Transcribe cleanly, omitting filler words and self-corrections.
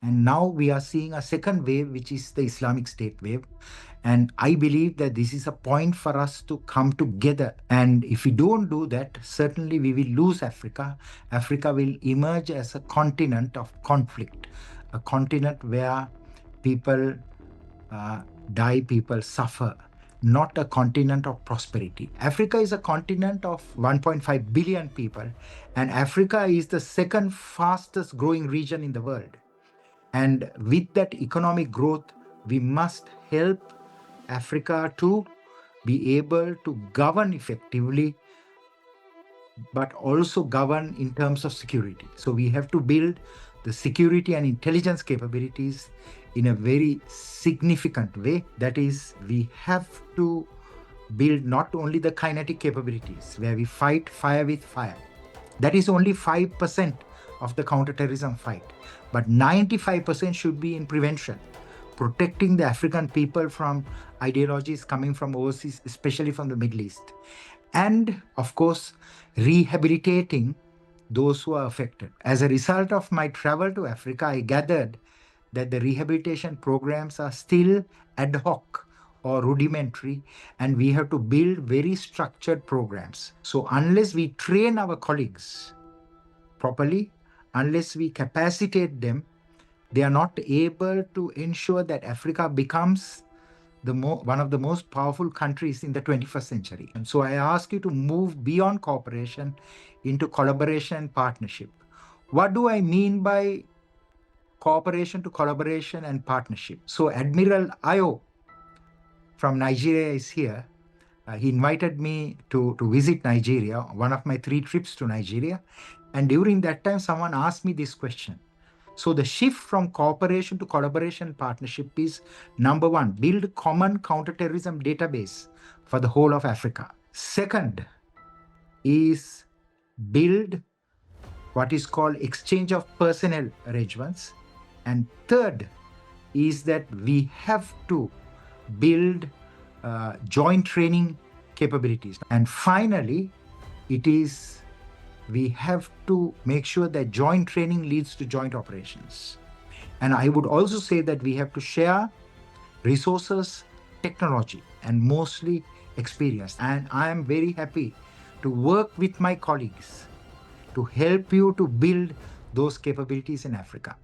And now we are seeing a second wave, which is the Islamic State wave. And I believe that this is a point for us to come together. And if we don't do that, certainly we will lose Africa. Africa will emerge as a continent of conflict, a continent where people die, people suffer, not a continent of prosperity. Africa is a continent of 1.5 billion people, and Africa is the second fastest growing region in the world. And with that economic growth, we must help Africa to be able to govern effectively, but also govern in terms of security. So we have to build the security and intelligence capabilities in a very significant way. That is, we have to build not only the kinetic capabilities where we fight fire with fire. That is only 5% of the counterterrorism fight. But 95% should be in prevention, protecting the African people from ideologies coming from overseas, especially from the Middle East. And of course, rehabilitating those who are affected. As a result of my travel to Africa, I gathered that the rehabilitation programs are still ad hoc or rudimentary, and we have to build very structured programs. So unless we train our colleagues properly, unless we capacitate them, they are not able to ensure that Africa becomes one of the most powerful countries in the 21st century. And so I ask you to move beyond cooperation into collaboration and partnership. What do I mean by cooperation to collaboration and partnership? So Admiral Ayo from Nigeria is here. He invited me to visit Nigeria, one of my 3 trips to Nigeria. And during that time, someone asked me this question. So the shift from cooperation to collaboration partnership is, number 1, build common counterterrorism database for the whole of Africa. Second is build what is called exchange of personnel arrangements. And third is that we have to build joint training capabilities. And finally, we have to make sure that joint training leads to joint operations. And I would also say that we have to share resources, technology, and mostly experience. And I am very happy to work with my colleagues to help you to build those capabilities in Africa.